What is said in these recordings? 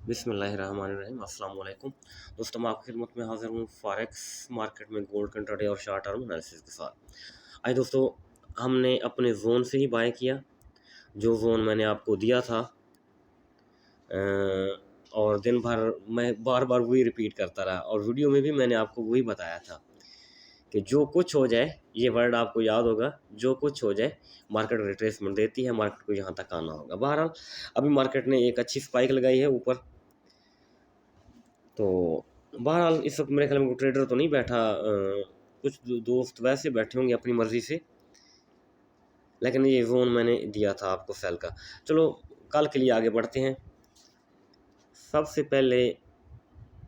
बिस्मिल्लाहिर्रहमानिर्रहीम अस्सलाम वालेकुम दोस्तों, मैं आपकी खिदमत में हाज़िर हूँ फॉरेक्स मार्केट में गोल्ड इंट्राडे और शॉर्ट टर्म एनालिसिस के साथ। आज दोस्तों, हमने अपने जोन से ही बाय किया, जो जोन मैंने आपको दिया था, और दिन भर मैं बार बार वही रिपीट करता रहा और वीडियो में भी मैंने आपको वही बताया था कि जो कुछ हो जाए, ये वर्ड आपको याद होगा, जो कुछ हो जाए मार्केट रिट्रेसमेंट देती है, मार्केट को यहाँ तक आना होगा। बहरहाल अभी मार्केट ने एक अच्छी स्पाइक लगाई है ऊपर, तो बहरहाल इस वक्त मेरे ख्याल में ट्रेडर तो नहीं बैठा, कुछ दोस्त वैसे बैठे होंगे अपनी मर्ज़ी से, लेकिन ये जोन मैंने दिया था आपको सेल का। चलो कल के लिए आगे बढ़ते हैं। सबसे पहले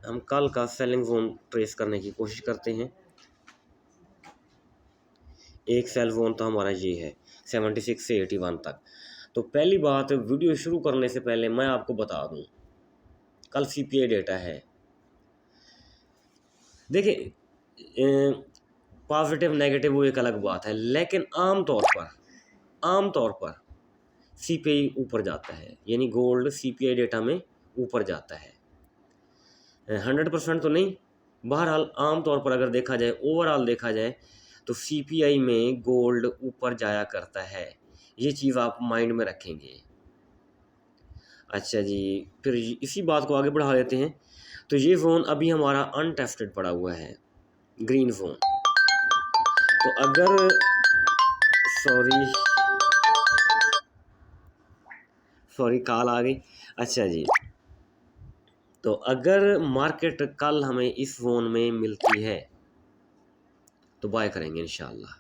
हम कल का सेलिंग जोन ट्रेस करने की कोशिश करते हैं। एक सेल जोन तो हमारा ये है 76 से 81 तक। तो पहली बात, वीडियो शुरू करने से पहले मैं आपको बता दूं, कल सीपीआई डेटा है। देखिए, पॉजिटिव नेगेटिव वो एक अलग बात है, लेकिन आम तौर पर सीपीआई ऊपर जाता है, यानी गोल्ड सीपीआई डेटा में ऊपर जाता है। 100% तो नहीं, बहरहाल आम तौर पर अगर देखा जाए, ओवरऑल देखा जाए, तो सीपीआई में गोल्ड ऊपर जाया करता है। ये चीज़ आप माइंड में रखेंगे। अच्छा जी, फिर इसी बात को आगे बढ़ा लेते हैं। तो ये जोन अभी हमारा अनटेस्टेड पड़ा हुआ है, ग्रीन जोन। तो अगर सॉरी कॉल आ गई। अच्छा जी, तो अगर मार्केट कल हमें इस जोन में मिलती है तो बाय करेंगे इंशाल्लाह।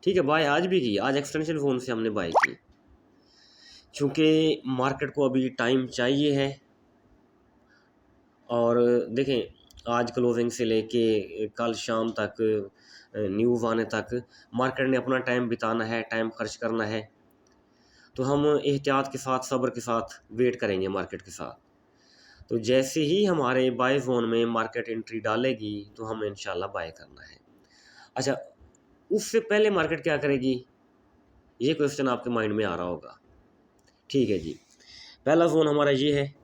ठीक है, बाय आज भी की, आज एक्सटेंशन जोन से हमने बाय की, क्योंकि मार्केट को अभी टाइम चाहिए है। और देखें, आज क्लोजिंग से लेके कल शाम तक, न्यूज़ आने तक मार्केट ने अपना टाइम बिताना है, टाइम खर्च करना है। तो हम एहतियात के साथ, सब्र के साथ वेट करेंगे मार्केट के साथ। तो जैसे ही हमारे बाय जोन में मार्केट एंट्री डालेगी तो हमें इंशाल्लाह बाय करना है। अच्छा, उससे पहले मार्केट क्या करेगी, ये क्वेश्चन आपके माइंड में आ रहा होगा। ठीक है जी, पहला जोन हमारा ये है।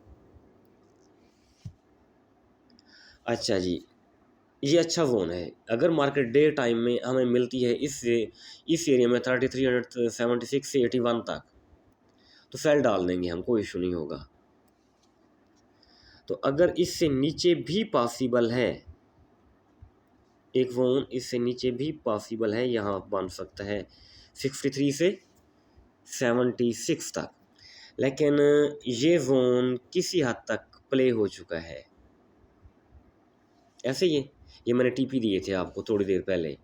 अच्छा जी, ये अच्छा जोन है। अगर मार्केट डे टाइम में हमें मिलती है इस एरिया में 3376 से 81 तक, तो सेल डाल देंगे हम, कोई इशू नहीं होगा। तो अगर इससे नीचे भी पॉसिबल है, एक जोन इससे नीचे भी पॉसिबल है, यहाँ बन सकता है 63 से 76 तक, लेकिन ये जोन किसी हद तक प्ले हो चुका है। ऐसे ही ये मैंने टीपी दिए थे आपको थोड़ी देर पहले,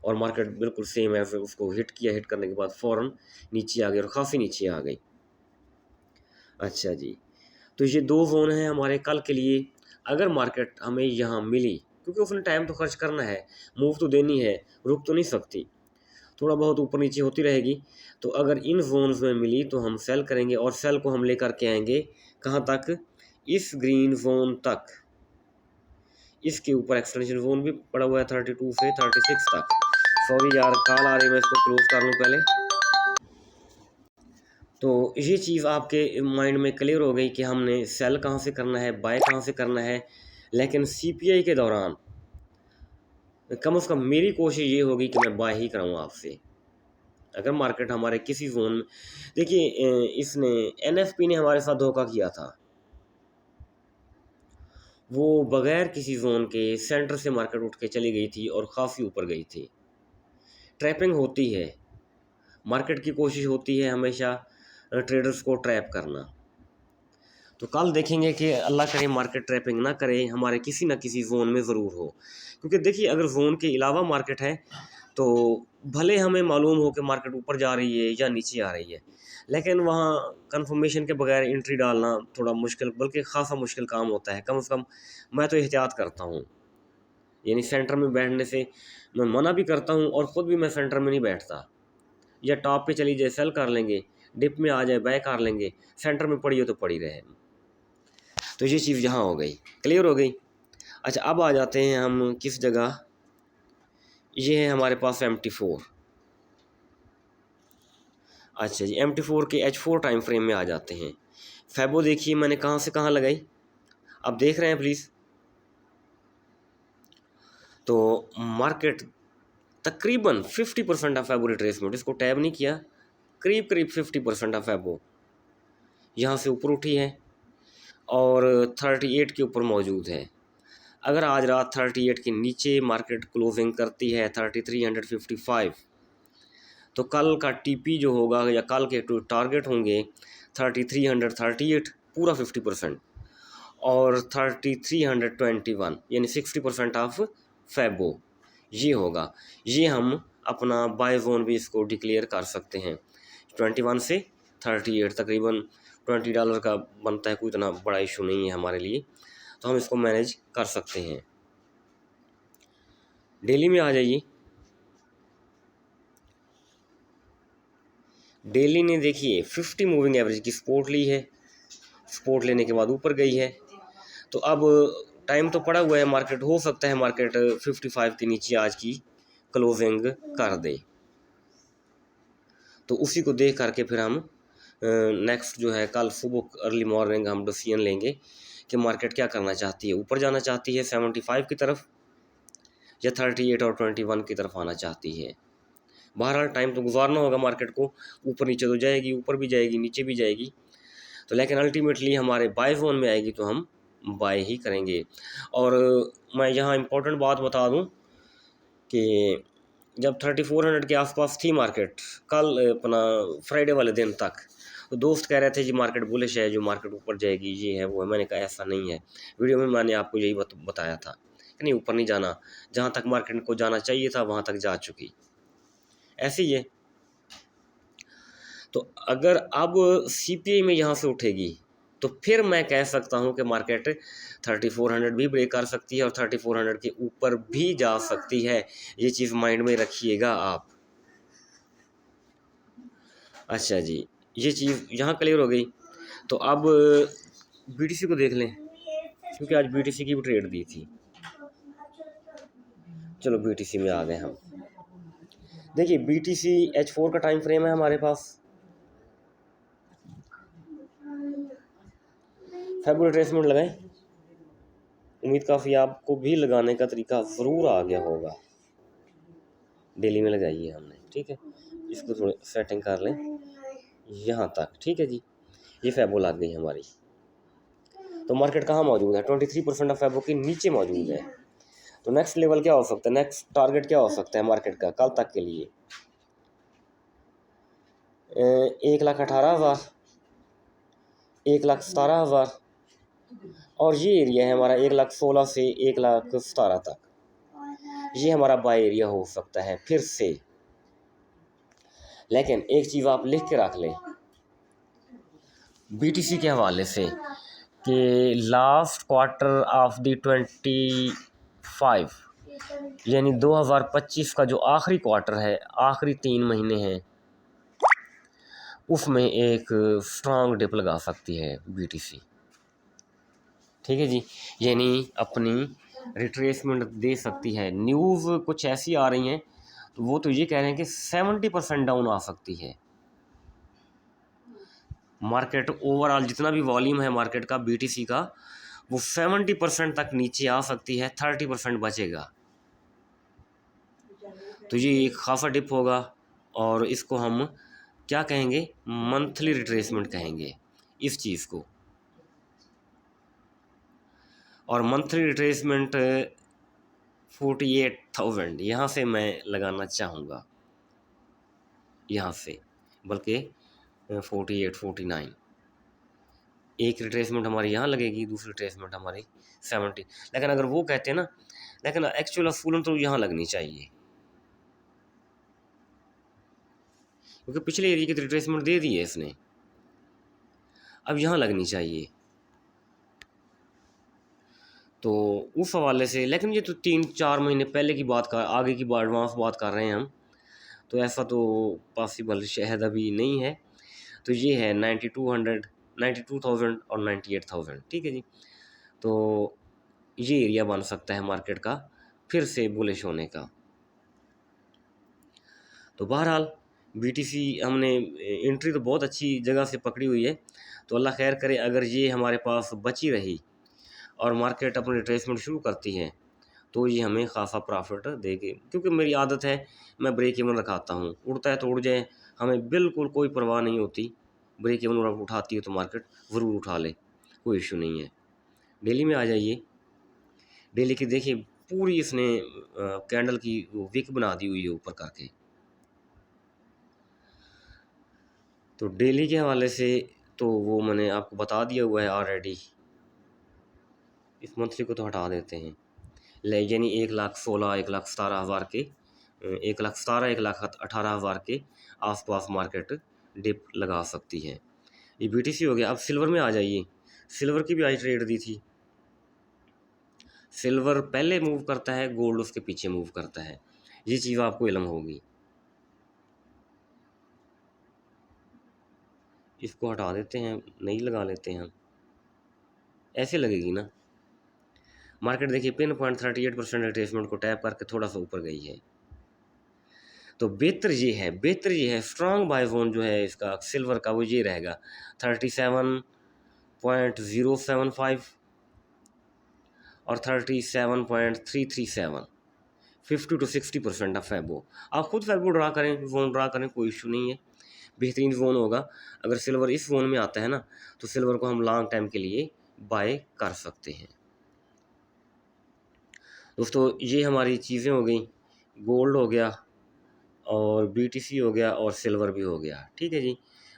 और मार्केट बिल्कुल सेम है, फिर उसको हिट किया, हिट करने के बाद फ़ौरन नीचे आ गई और काफ़ी नीचे आ गई। अच्छा जी, तो ये दो जोन हैं हमारे कल के लिए। अगर मार्केट हमें यहाँ मिली, क्योंकि उसने टाइम तो खर्च करना है, मूव तो देनी है, रुक तो नहीं सकती, थोड़ा बहुत ऊपर नीचे होती रहेगी। तो अगर इन जोन्स में मिली तो हम सेल करेंगे, और सेल को हम लेकर के आएंगे कहाँ तक, इस ग्रीन जोन तक। इसके ऊपर एक्सटेंशन जोन भी पड़ा हुआ है 32 से 36 तक। सॉरी यार, कॉल आ रही है, मैं इसको क्लोज कर लूँ पहले। तो ये चीज़ आपके माइंड में क्लियर हो गई कि हमने सेल कहाँ से करना है, बाय कहाँ से करना है। लेकिन सीपीआई के दौरान कम से कम मेरी कोशिश ये होगी कि मैं बाय ही कराऊँ आपसे। अगर मार्केट हमारे किसी जोन में, देखिए, इसने एनएफपी ने हमारे साथ धोखा किया था। वो बगैर किसी जोन के सेंटर से मार्केट उठ के चली गई थी और काफ़ी ऊपर गई थी। ट्रैपिंग होती है, मार्केट की कोशिश होती है हमेशा ट्रेडर्स को ट्रैप करना। तो कल देखेंगे कि अल्लाह करे मार्केट ट्रैपिंग ना करे, हमारे किसी न किसी जोन में ज़रूर हो। क्योंकि देखिए, अगर जोन के अलावा मार्केट है तो भले हमें मालूम हो कि मार्केट ऊपर जा रही है या नीचे आ रही है, लेकिन वहाँ कंफर्मेशन के बगैर एंट्री डालना थोड़ा मुश्किल, बल्कि ख़ासा मुश्किल काम होता है। कम से कम मैं तो एहतियात करता हूँ, यानी सेंटर में बैठने से मैं मना भी करता हूँ, और ख़ुद भी मैं सेंटर में नहीं बैठता। या टॉप पे चली जाए सेल कर लेंगे, डिप में आ जाए बाय कर लेंगे, सेंटर में पड़ी हो तो पड़ी रहे। तो ये चीज़ यहाँ हो गई, क्लियर हो गई। अच्छा, अब आ जाते हैं हम किस जगह, ये है हमारे पास MT4। अच्छा जी, MT4 के H4 टाइम फ्रेम में आ जाते हैं। फैबो देखिए मैंने कहाँ से कहाँ लगाई, आप देख रहे हैं प्लीज़। तो मार्केट तकरीबन 50% ऑफ फैबो रिट्रेसमेंट, इसको टैब नहीं किया, करीब करीब 50% ऑफ फैबो यहाँ से ऊपर उठी है और 38 के ऊपर मौजूद है। अगर आज रात 38 के नीचे मार्केट क्लोजिंग करती है 3355, तो कल का टीपी जो होगा या कल के टारगेट होंगे 3338, पूरा 50%, और 3321 यानी 60% ऑफ फैबो, ये होगा। ये हम अपना बाय जोन भी इसको डिक्लेयर कर सकते हैं। 21 से 38 तकरीबन $20 का बनता है, कोई इतना बड़ा इशू नहीं है हमारे लिए, तो हम इसको मैनेज कर सकते हैं। डेली में आ जाइए। डेली ने देखिए 50 मूविंग एवरेज की सपोर्ट ली है, सपोर्ट लेने के बाद ऊपर गई है। तो अब टाइम तो पड़ा हुआ है, मार्केट हो सकता है मार्केट 55 के नीचे आज की क्लोजिंग कर दे, तो उसी को देख करके फिर हम नेक्स्ट जो है कल सुबह अर्ली मॉर्निंग हम डिसीजन लेंगे कि मार्केट क्या करना चाहती है, ऊपर जाना चाहती है 75 की तरफ या 38 और 21 की तरफ आना चाहती है। बहरहाल टाइम तो गुजारना होगा मार्केट को, ऊपर नीचे तो जाएगी, ऊपर भी जाएगी नीचे भी जाएगी, तो लेकिन अल्टीमेटली हमारे बाय जोन में आएगी तो हम बाय ही करेंगे। और मैं यहाँ इम्पोर्टेंट बात बता दूँ कि जब 3400 के आसपास थी मार्केट कल अपना फ्राइडे वाले दिन तक, तो दोस्त कह रहे थे जी मार्केट बुलिश है, जो मार्केट ऊपर जाएगी, ये है वो है। मैंने कहा ऐसा नहीं है, वीडियो में मैंने आपको यही बताया था कि नहीं, ऊपर नहीं जाना, जहाँ तक मार्केट को जाना चाहिए था वहाँ तक जा चुकी, ऐसे ही है। तो अगर अब CPI में यहाँ से उठेगी तो फिर मैं कह सकता हूँ कि मार्केट 3400 भी ब्रेक कर सकती है और 3400 के ऊपर भी जा सकती है, ये चीज़ माइंड में रखिएगा आप। अच्छा जी, ये चीज़ यहाँ क्लियर हो गई। तो अब BTC को देख लें, क्योंकि आज BTC की भी ट्रेड दी थी। चलो BTC में आ गए हम। देखिए BTC H4 का टाइम फ्रेम है हमारे पास, फैबुलर ट्रेसमेंट लगाएं, उम्मीद काफ़ी आपको भी लगाने का तरीका ज़रूर आ गया होगा। डेली में लगाइए हमने, ठीक है, इसको थोड़ी सेटिंग कर लें यहाँ तक, ठीक है जी। ये फैबो लग गई हमारी। तो मार्केट कहाँ मौजूद है, 23% ऑफ फैबो के नीचे मौजूद है। तो नेक्स्ट लेवल क्या हो सकता है, नेक्स्ट टारगेट क्या हो सकता है मार्केट का कल तक के लिए, 1,18,000, 1,17,000, और ये एरिया है हमारा 1,16,000 से 1,17,000 तक, ये हमारा बाय एरिया हो सकता है फिर से। लेकिन एक चीज़ आप लिख के रख लें BTC के हवाले से कि लास्ट क्वार्टर ऑफ द 25 यानी 2025 का जो आखिरी क्वार्टर है, आखिरी 3 महीने हैं, उसमें एक स्ट्रांग डिप लगा सकती है BTC, ठीक है जी, यानी अपनी रिट्रेसमेंट दे सकती है। न्यूज़ कुछ ऐसी आ रही हैं, तो वो तो ये कह रहे हैं कि 70% डाउन आ सकती है मार्केट। ओवरऑल जितना भी वॉल्यूम है मार्केट का BTC का, वो 70% तक नीचे आ सकती है, 30% बचेगा। तो ये एक खासा डिप होगा और इसको हम क्या कहेंगे, मंथली रिट्रेसमेंट कहेंगे इस चीज़ को। और मंथली रिट्रेसमेंट 48,000 यहाँ से मैं लगाना चाहूँगा, यहाँ से, बल्कि 48, 49, एक रिट्रेसमेंट हमारी यहाँ लगेगी, दूसरी रिट्रेसमेंट हमारी 70। लेकिन अगर वो कहते हैं ना, लेकिन एक्चुअल फूलन तो यहाँ लगनी चाहिए, क्योंकि पिछले एरिया की रिट्रेसमेंट दे दी है इसने, अब यहाँ लगनी चाहिए। तो उस हवाले से, लेकिन ये तो 3-4 महीने पहले की बात कर, आगे की एडवांस बात कर रहे हैं हम, तो ऐसा तो पॉसिबल शायद अभी नहीं है। तो ये है 9200, 92,000 और 98,000, ठीक है जी। तो ये एरिया बन सकता है मार्केट का फिर से बुलिश होने का। तो बहरहाल बीटीसी हमने एंट्री तो बहुत अच्छी जगह से पकड़ी हुई है, तो अल्लाह खैर करे अगर ये हमारे पास बची रही और मार्केट अपनी रिट्रेसमेंट शुरू करती है तो ये हमें खासा प्रॉफिट देगी, क्योंकि मेरी आदत है मैं ब्रेक इवन रखाता हूँ, उड़ता है तो उड़ जाए, हमें बिल्कुल कोई परवाह नहीं होती। ब्रेक इवन उठाती है तो मार्केट ज़रूर उठा ले, कोई इशू नहीं है। डेली में आ जाइए, डेली की देखिए पूरी इसने कैंडल की विक बना दी हुई है ऊपर करके। तो डेली के हवाले से तो वो मैंने आपको बता दिया हुआ है ऑलरेडी। इस मंथली को तो हटा देते हैं, ले यानी 1,16,000 1,17,000 के 1,17,000 1,18,000 के आसपास मार्केट डिप लगा सकती है। ये बीटीसी हो गया। अब सिल्वर में आ जाइए, सिल्वर की भी आज ट्रेड दी थी। सिल्वर पहले मूव करता है, गोल्ड उसके पीछे मूव करता है, ये चीज़ आपको इल्म होगी। इसको हटा देते हैं, नहीं लगा लेते हैं हम, ऐसे लगेगी ना मार्केट। देखिए पिन पॉइंट 38% रिट्रेसमेंट को टैप करके थोड़ा सा ऊपर गई है। तो बेहतर ये है स्ट्रॉन्ग बाय जोन जो है इसका सिल्वर का वो ये रहेगा 37.075 और 37.337, 50 to 60% ऑफ फैबो। आप खुद फैबो ड्रा करें, जोन ड्रा करें, कोई इशू नहीं है, बेहतरीन जोन होगा। अगर सिल्वर इस जोन में आता है ना तो सिल्वर को हम लॉन्ग टाइम के लिए बाय कर सकते हैं। दोस्तों ये हमारी चीज़ें हो गई, गोल्ड हो गया और बीटीसी हो गया और सिल्वर भी हो गया, ठीक है जी।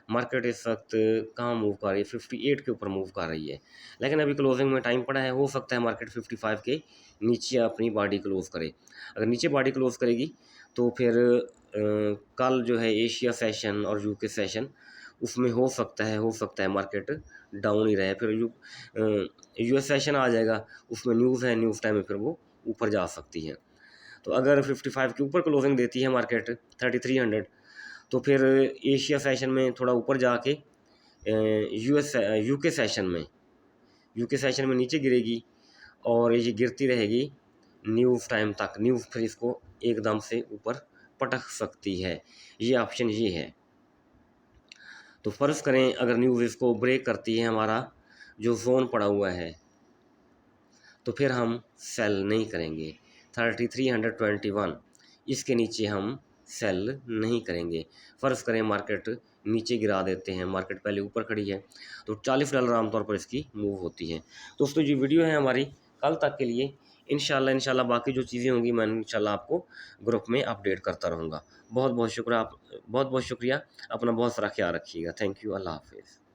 मार्केट इस वक्त कहाँ मूव कर रही है, 58 के ऊपर मूव कर रही है, लेकिन अभी क्लोजिंग में टाइम पड़ा है, हो सकता है मार्केट 55 के नीचे अपनी बॉडी क्लोज करे। अगर नीचे बॉडी क्लोज करेगी तो फिर कल जो है एशिया सेशन और यूके सेशन उसमें हो सकता है मार्केट डाउन ही रहे, फिर यूएस सेशन आ जाएगा, उसमें न्यूज़ है, न्यूज़ टाइम में फिर वो ऊपर जा सकती है। तो अगर 55 के ऊपर क्लोजिंग देती है मार्केट 3300, तो फिर एशिया सेशन में थोड़ा ऊपर जाके यूके सेशन में नीचे गिरेगी और ये गिरती रहेगी न्यूज़ टाइम तक, न्यूज़ फिर इसको एकदम से ऊपर पटक सकती है, ये ऑप्शन ये है। तो फ़र्ज़ करें अगर न्यूज़ इसको ब्रेक करती है, हमारा जो जोन पड़ा हुआ है, तो फिर हम सेल नहीं करेंगे। 3321 इसके नीचे हम सेल नहीं करेंगे। फ़र्ज़ करें मार्केट नीचे गिरा देते हैं, मार्केट पहले ऊपर खड़ी है तो $40 आमतौर पर इसकी मूव होती है। दोस्तों ये वीडियो है हमारी कल तक के लिए, इंशाल्लाह बाकी जो चीज़ें होंगी मैं इंशाल्लाह आपको ग्रुप में अपडेट करता रहूँगा। बहुत बहुत शुक्रिया, अपना बहुत सारा ख्याल रखिएगा। थैंक यू, अल्लाह हाफिज़।